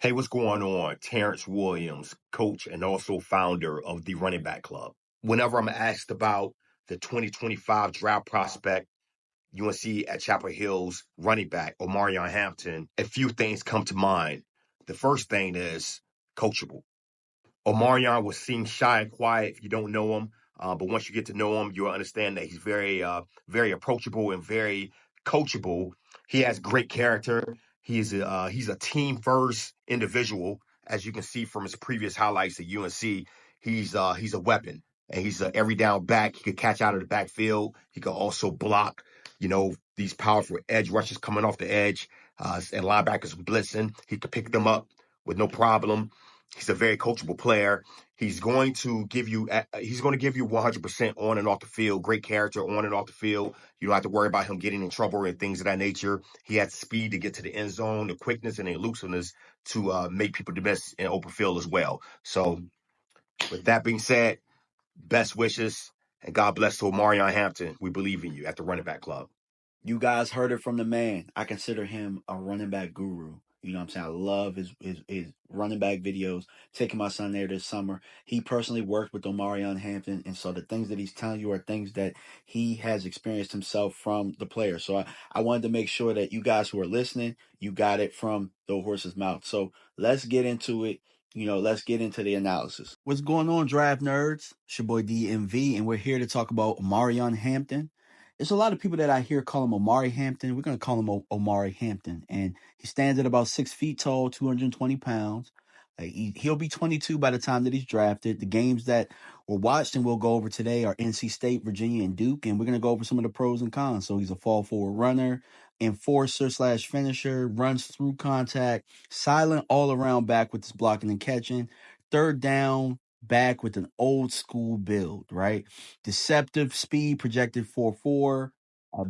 Hey, what's going on? Terrence Williams, coach and also founder of the Running Back Club. Whenever I'm asked about the 2025 draft prospect, UNC at Chapel Hill's running back, Omarion Hampton, a few things come to mind. The first thing is coachable. Omarion will seem shy and quiet if you don't know him, but once you get to know him, you'll understand that he's very approachable and very coachable. He has great character. He's a team first individual, as you can see from his previous highlights at UNC. He's a weapon, and he's a every down back. He could catch out of the backfield. He could also block. These powerful edge rushers coming off the edge, and linebackers blitzing. He could pick them up with no problem. He's a very coachable player. He's going to give you 100% on and off the field. Great character on and off the field. You don't have to worry about him getting in trouble and things of that nature. He has speed to get to the end zone, the quickness and the elusiveness to make people miss in open field as well. So, with that being said, best wishes and God bless to Omarion Hampton. We believe in you at the Running Back Club. You guys heard it from the man. I consider him a running back guru. You know what I'm saying? I love his running back videos. Taking my son there this summer. He personally worked with Omarion Hampton, and so the things that he's telling you are things that he has experienced himself from the player. So I wanted to make sure that you guys who are listening, you got it from the horse's mouth. So let's get into it. Let's get into the analysis. What's going on, draft nerds? It's your boy DMV, and we're here to talk about Omarion Hampton. There's a lot of people that I hear call him Omari Hampton. We're going to call him Omari Hampton. And he stands at about 6 feet tall, 220 pounds. He'll be 22 by the time that he's drafted. The games that were watched and we'll go over today are NC State, Virginia, and Duke. And we're going to go over some of the pros and cons. So he's a fall forward runner, enforcer / finisher, runs through contact, silent all around back with his blocking and catching, third down back with an old school build, right? Deceptive speed projected 4.4.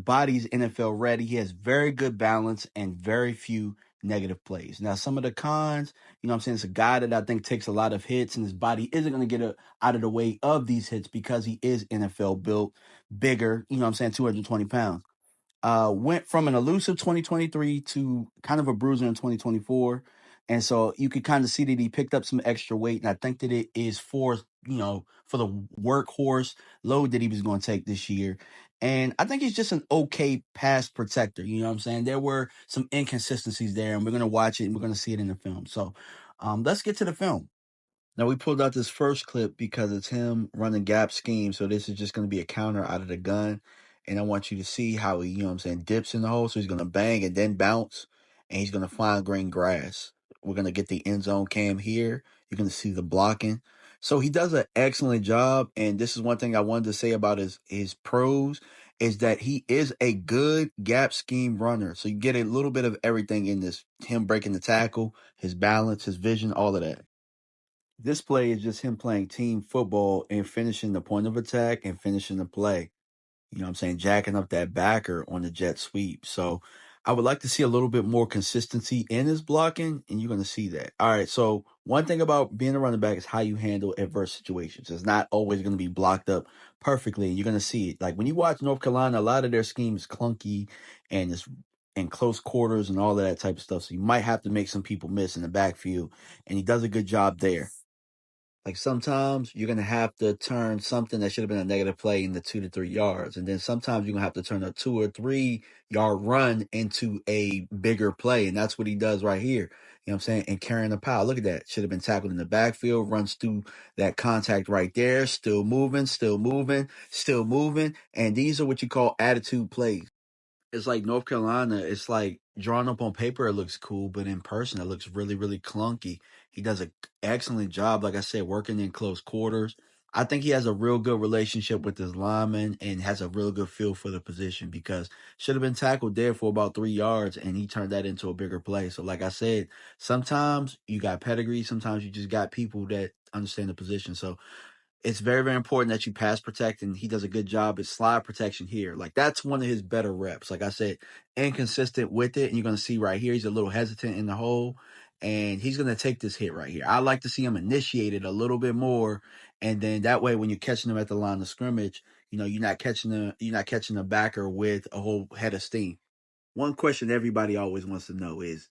Body's NFL ready. He has very good balance and very few negative plays. Now, some of the cons, I'm saying, it's a guy that I think takes a lot of hits, and his body isn't going to get out of the way of these hits because he is NFL built, bigger, 220 pounds. Went from an elusive 2023 to kind of a bruiser in 2024. And so you could kind of see that he picked up some extra weight. And I think that it is for the workhorse load that he was going to take this year. And I think he's just an okay pass protector. You know what I'm saying? There were some inconsistencies there, and we're going to watch it and we're going to see it in the film. So let's get to the film. Now, we pulled out this first clip because it's him running gap scheme. So this is just going to be a counter out of the gun. And I want you to see how he, dips in the hole. So he's going to bang and then bounce. And he's going to find green grass. We're going to get the end zone cam here. You're going to see the blocking. So he does an excellent job. And this is one thing I wanted to say about his pros is that he is a good gap scheme runner. So you get a little bit of everything in this. Him breaking the tackle, his balance, his vision, all of that. This play is just him playing team football and finishing the point of attack and finishing the play. You know what I'm saying? Jacking up that backer on the jet sweep. So I would like to see a little bit more consistency in his blocking, and you're going to see that. All right. So one thing about being a running back is how you handle adverse situations. It's not always going to be blocked up perfectly, and you're going to see it. Like when you watch North Carolina, a lot of their scheme is clunky and it's in close quarters and all of that type of stuff. So you might have to make some people miss in the backfield, and he does a good job there. Like sometimes you're going to have to turn something that should have been a negative play into 2 to 3 yards. And then sometimes you're going to have to turn a 2 or 3 yard run into a bigger play. And that's what he does right here. You know what I'm saying? And carrying the power. Look at that. Should have been tackled in the backfield, runs through that contact right there. Still moving, still moving, still moving. And these are what you call attitude plays. It's like North Carolina, it's like drawn up on paper, it looks cool, but in person, it looks really, really clunky. He does an excellent job, like I said, working in close quarters. I think he has a real good relationship with his lineman and has a real good feel for the position because should have been tackled there for about 3 yards and he turned that into a bigger play. So like I said, sometimes you got pedigree, sometimes you just got people that understand the position. So it's very, very important that you pass protect, and he does a good job at slide protection here. Like that's one of his better reps. Like I said, inconsistent with it, and you're going to see right here, he's a little hesitant in the hole, and he's going to take this hit right here. I like to see him initiate it a little bit more, and then that way, when you're catching him at the line of scrimmage, you're not catching a backer with a whole head of steam. One question everybody always wants to know is,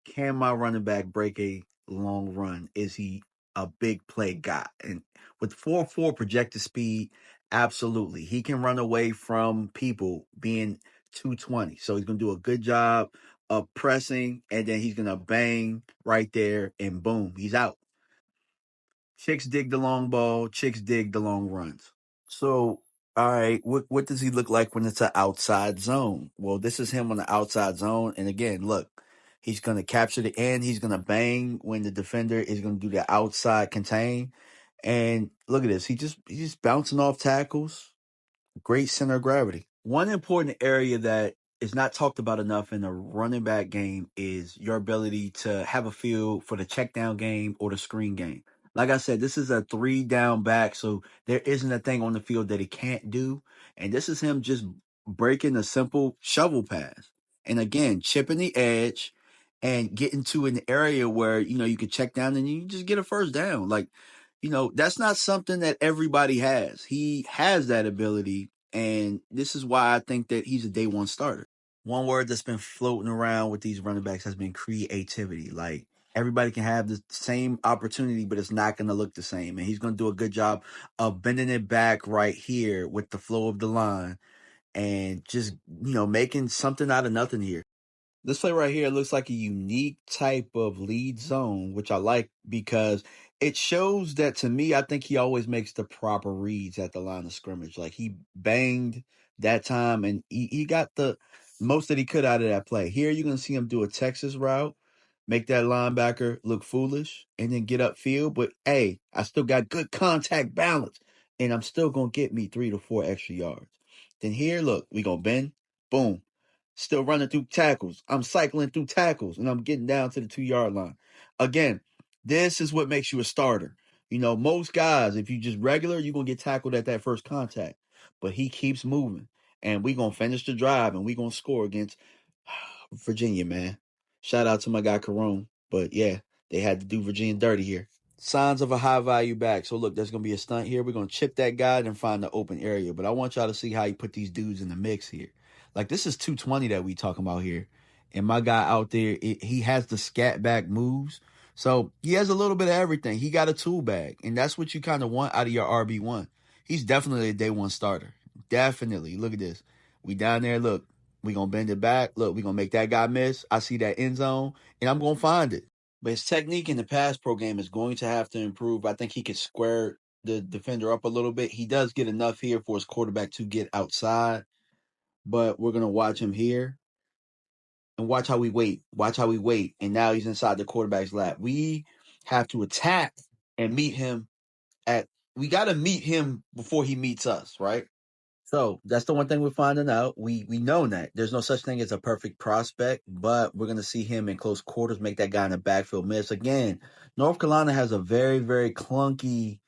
Can my running back break a long run? Is he a big play guy? And with 4.4 projected speed, absolutely. He can run away from people being 220. So he's going to do a good job of pressing, and then he's going to bang right there, and boom, he's out. Chicks dig the long ball. Chicks dig the long runs. So, all right, what does he look like when it's an outside zone? Well, this is him on the outside zone, and again, look, he's gonna capture the end. He's gonna bang when the defender is gonna do the outside contain. And look at this, he's just bouncing off tackles. Great center of gravity. One important area that is not talked about enough in the running back game is your ability to have a feel for the check down game or the screen game. Like I said, this is a 3 down back, so there isn't a thing on the field that he can't do. And this is him just breaking a simple shovel pass. And again, chipping the edge and getting to an area where, you can check down and you just get a first down. Like, that's not something that everybody has. He has that ability, and this is why I think that he's a day one starter. One word that's been floating around with these running backs has been creativity. Like, everybody can have the same opportunity, but it's not going to look the same. And he's going to do a good job of bending it back right here with the flow of the line and just, making something out of nothing here. This play right here looks like a unique type of lead zone, which I like because it shows that, to me, I think he always makes the proper reads at the line of scrimmage. Like, he banged that time and he got the most that he could out of that play. Here you're going to see him do a Texas route, make that linebacker look foolish, and then get upfield. But hey, I still got good contact balance, and I'm still going to get me 3 to 4 extra yards. Then here, look, we going to bend, boom. Still running through tackles. I'm cycling through tackles, and I'm getting down to the 2 yard line. Again, this is what makes you a starter. Most guys, if you just regular, you're going to get tackled at that first contact. But he keeps moving, and we're going to finish the drive, and we're going to score against Virginia, man. Shout out to my guy, Carone. But, yeah, they had to do Virginia dirty here. Signs of a high value back. So look, there's gonna be a stunt here. We're gonna chip that guy and find the open area. But I want y'all to see how he put these dudes in the mix here. Like, this is 220 that we talking about here. And my guy out there, he has the scat back moves. So he has a little bit of everything. He got a tool bag. And that's what you kind of want out of your RB1. He's definitely a day one starter. Definitely. Look at this. We down there, look. We gonna bend it back. Look, we gonna make that guy miss. I see that end zone, and I'm gonna find it. But his technique in the pass pro game is going to have to improve. I think he could square the defender up a little bit. He does get enough here for his quarterback to get outside, but we're going to watch him here and watch how we wait. Watch how we wait. And now he's inside the quarterback's lap. We have to attack and meet him we got to meet him before he meets us, right? So that's the one thing we're finding out. We know that there's no such thing as a perfect prospect, but we're gonna see him in close quarters make that guy in the backfield miss again. North Carolina has a very very clunky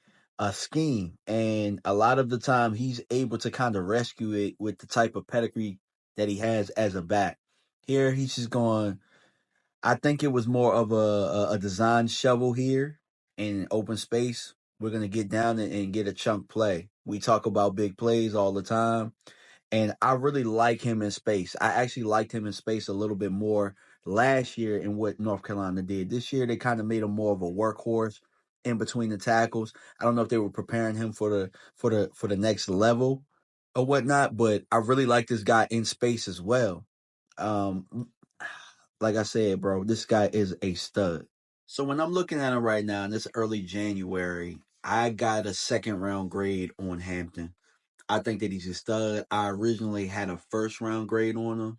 scheme, and a lot of the time he's able to kind of rescue it with the type of pedigree that he has as a back. Here he's just going. I think it was more of a design shovel here in open space. We're gonna get down and get a chunk play. We talk about big plays all the time, and I really like him in space. I actually liked him in space a little bit more last year in what North Carolina did. This year they kind of made him more of a workhorse in between the tackles. I don't know if they were preparing him for the next level or whatnot, but I really like this guy in space as well. Um, like I said, bro, this guy is a stud. So when I'm looking at him right now, and it's early January, I got a second round grade on Hampton. I think that he's a stud. I originally had a first round grade on him,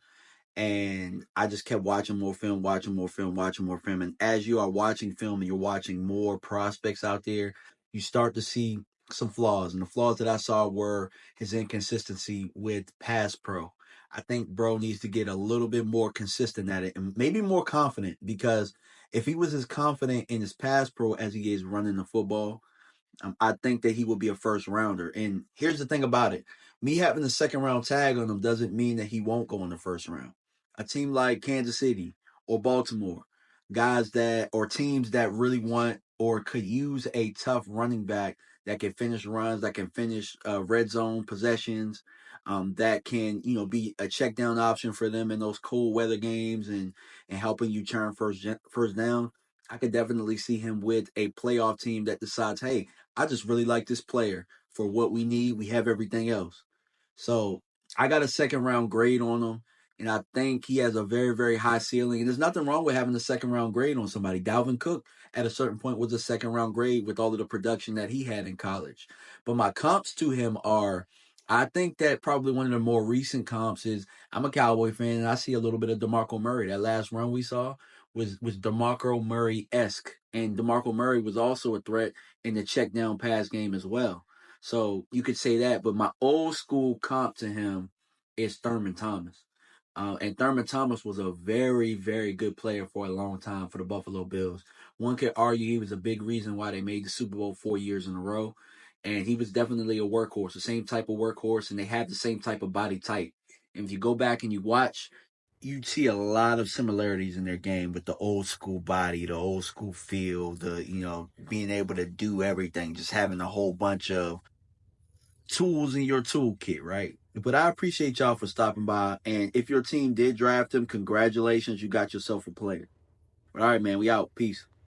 and I just kept watching more film, watching more film, watching more film. And as you are watching film and you're watching more prospects out there, you start to see some flaws. And the flaws that I saw were his inconsistency with pass pro. I think bro needs to get a little bit more consistent at it and maybe more confident, because if he was as confident in his pass pro as he is running the football, I think that he will be a first rounder. And here's the thing about it. Me having a second round tag on him doesn't mean that he won't go in the first round. A team like Kansas City or Baltimore, guys that, or teams that really want or could use a tough running back that can finish runs, that can finish red zone possessions. that can, be a check down option for them in those cold weather games and helping you turn first down. I could definitely see him with a playoff team that decides, hey, I just really like this player for what we need. We have everything else. So I got a second round grade on him. And I think he has a very, very high ceiling. And there's nothing wrong with having a second round grade on somebody. Dalvin Cook, at a certain point, was a second round grade with all of the production that he had in college. But my comps to him are, I think that probably one of the more recent comps is, I'm a Cowboy fan and I see a little bit of DeMarco Murray. That last run we saw was DeMarco Murray-esque. And DeMarco Murray was also a threat in the check down pass game as well. So you could say that. But my old school comp to him is Thurman Thomas. And Thurman Thomas was a very, very good player for a long time for the Buffalo Bills. One could argue he was a big reason why they made the Super Bowl 4 years in a row. And he was definitely a workhorse, the same type of workhorse, and they had the same type of body type. And if you go back and you watch, you'd see a lot of similarities in their game with the old school body, the old school feel, the, being able to do everything, just having a whole bunch of tools in your toolkit, right? But I appreciate y'all for stopping by. And if your team did draft him, congratulations, you got yourself a player. All right, man, we out. Peace.